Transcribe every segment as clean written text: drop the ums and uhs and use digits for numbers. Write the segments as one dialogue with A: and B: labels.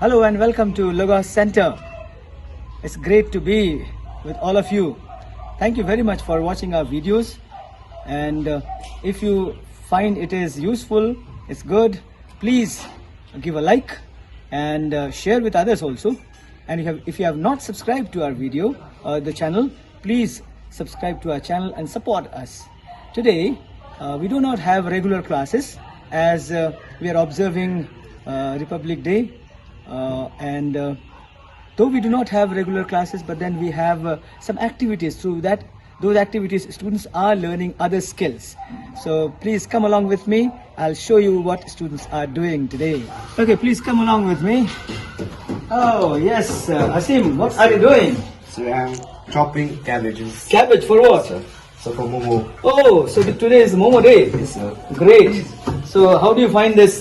A: Hello and welcome to Logos Center. It's great to be with all of you. Thank you very much for watching our videos. And if you find it is useful, it's good, please give a like and share with others also. And if you have not subscribed to our video or the channel, please subscribe to our channel and support us. Today, we do not have regular classes as we are observing Republic Day. Though we do not have regular classes, but then we have some activities. Through those activities, students are learning other skills. So please come along with me. I'll show you what students are doing today. Okay, please come along with me. Oh yes, Asim, what are you doing?
B: So I'm chopping cabbages.
A: Cabbage for what?
B: So for momo.
A: Oh, so today is Momo Day.
B: Yes, sir.
A: Great. So how do you find this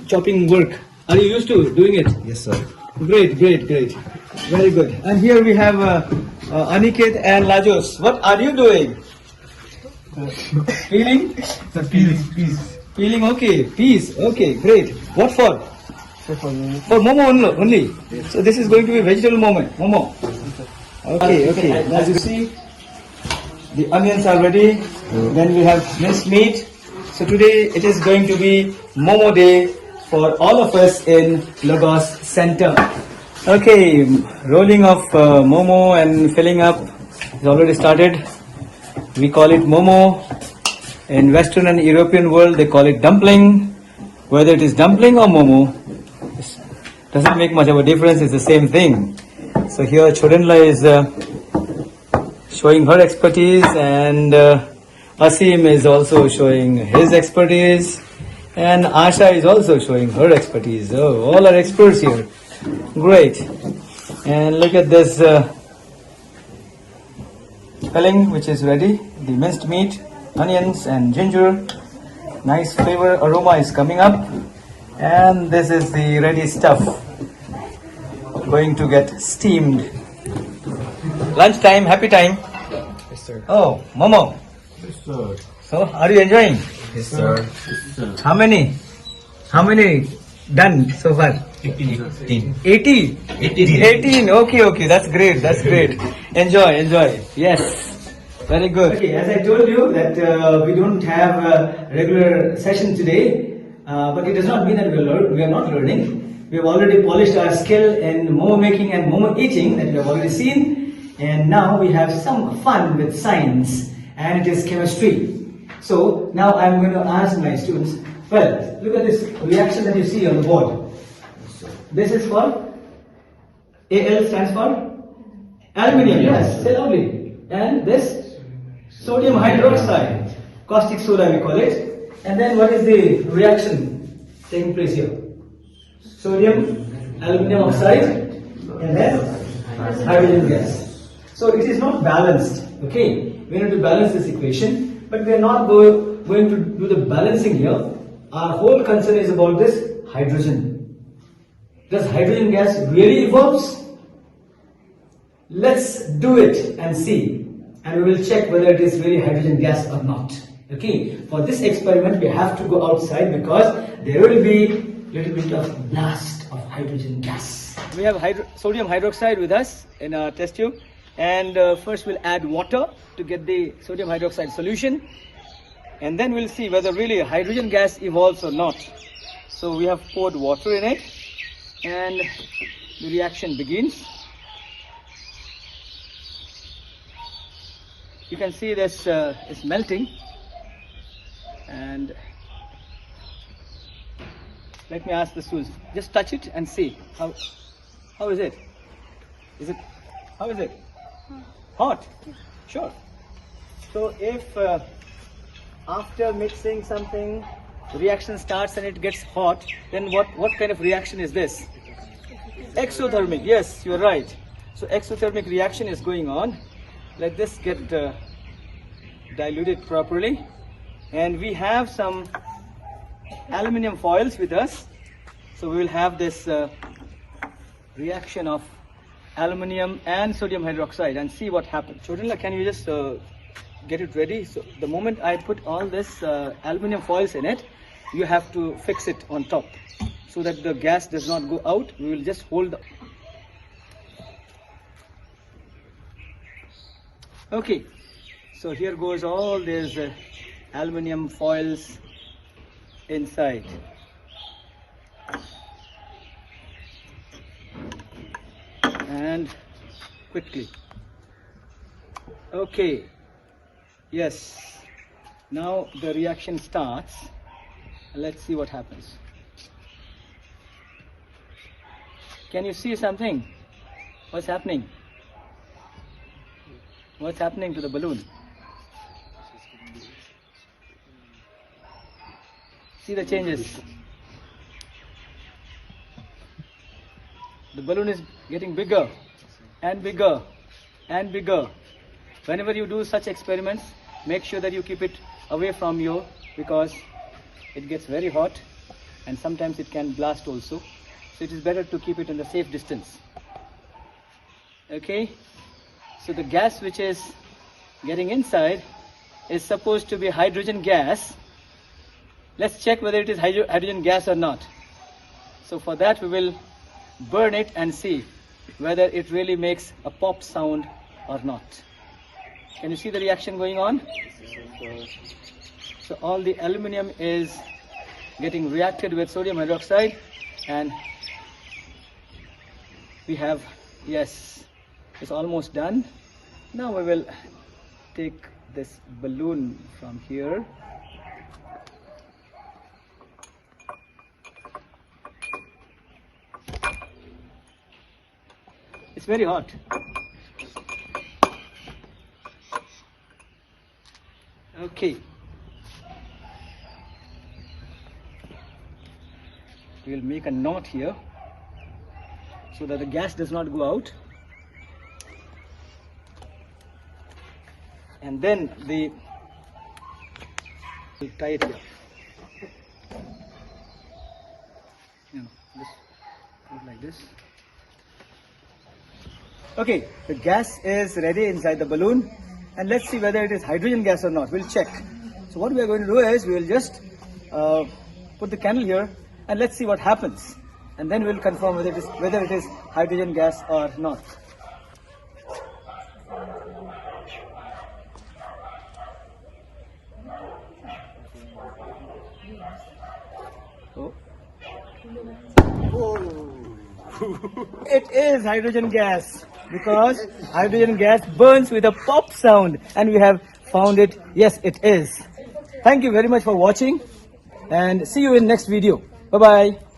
A: chopping work? Are you used to doing it?
B: Yes, sir.
A: Great. Very good. And here we have Aniket and Lajos. What are you doing? Peeling?
B: The peas.
A: Peeling, okay. Peas, okay, great. What for?
B: So for momo.
A: For Momo only. So this is going to be vegetable Momo. Okay. As you see, the onions are ready. Then we have minced meat. So today it is going to be Momo Day for all of us in Logos Center. Okay, rolling of Momo and filling up is already started. We call it Momo. In Western and European world, they call it dumpling. Whether it is dumpling or Momo, it doesn't make much of a difference. It's the same thing. So here Chodenla is showing her expertise, and Asim is also showing his expertise, and Asha is also showing her expertise. Oh, all are experts here. Great. And look at this filling which is ready. The minced meat, onions and ginger. Nice flavor aroma is coming up. And this is the ready stuff going to get steamed. Lunchtime, happy time.
B: Yes, sir.
A: Oh, Momo.
B: Yes, sir.
A: So, are you enjoying?
B: Yes, sir.
A: How many done so far?
B: 18.
A: 80? 18. Okay. That's great. Enjoy. Yes. Very good. Okay, as I told you that we don't have a regular session today, but it does not mean that we are not learning. We have already polished our skill in momo making and momo eating that we have already seen. And now we have some fun with science, and it is chemistry. So now I'm going to ask my students, well, look at this reaction that you see on the board. This is for Al stands for aluminium, yes, say loudly. And this sodium hydroxide, caustic soda we call it. And then what is the reaction taking place here? Sodium, aluminium oxide, and then hydrogen gas. So it is not balanced, okay? We need to balance this equation, but we are not going to do the balancing here. Our whole concern is about this hydrogen. Does hydrogen gas really evolves? Let's do it and see, and we will check whether it is really hydrogen gas or not. Okay, for this experiment we have to go outside because there will be little bit of blast of hydrogen gas. We have sodium hydroxide with us in our test tube, and first we'll add water to get the sodium hydroxide solution, and then we'll see whether really hydrogen gas evolves or not. So we have poured water in it, and the reaction begins. You can see this is melting, and let me ask the students, just touch it and see how is it? How is it? Hot? Sure. So if after mixing something, the reaction starts and it gets hot, then what kind of reaction is this? Exothermic. Yes, you're right. So exothermic reaction is going on. Let this get diluted properly, and we have some aluminium foils with us, so we will have this reaction of aluminium and sodium hydroxide and see what happens. Chodenla, can you just get it ready? So the moment I put all this aluminium foils in it, you have to fix it on top. so that the gas does not go out. We will just hold the... Okay, so here goes all these aluminium foils inside. And quickly. Okay, yes, now the reaction starts. Let's see what happens. Can you see something? What's happening? What's happening to the balloon? See the changes. The balloon is getting bigger and bigger and bigger. Whenever you do such experiments, make sure that you keep it away from you, because it gets very hot and sometimes it can blast also. So it is better to keep it in the safe distance. Okay, so the gas which is getting inside is supposed to be hydrogen gas. Let's check whether it is hydrogen gas or not. So for that we will burn it and see whether it really makes a pop sound or not. Can you see the reaction going on? So all the aluminium is getting reacted with sodium hydroxide, and we have, yes, it's almost done. Now we will take this balloon from here. It's very hot. Okay. We will make a knot here so that the gas does not go out. And then we'll tie it here. Just put it like this. Okay, the gas is ready inside the balloon, and let's see whether it is hydrogen gas or not. We'll check. So what we are going to do is we will just put the candle here and let's see what happens, and then we'll confirm whether it is hydrogen gas or not. Oh. It is hydrogen gas, because hydrogen gas burns with a pop sound, and we have found it. Yes, it is. Thank you very much for watching, and see you in next video. Bye bye.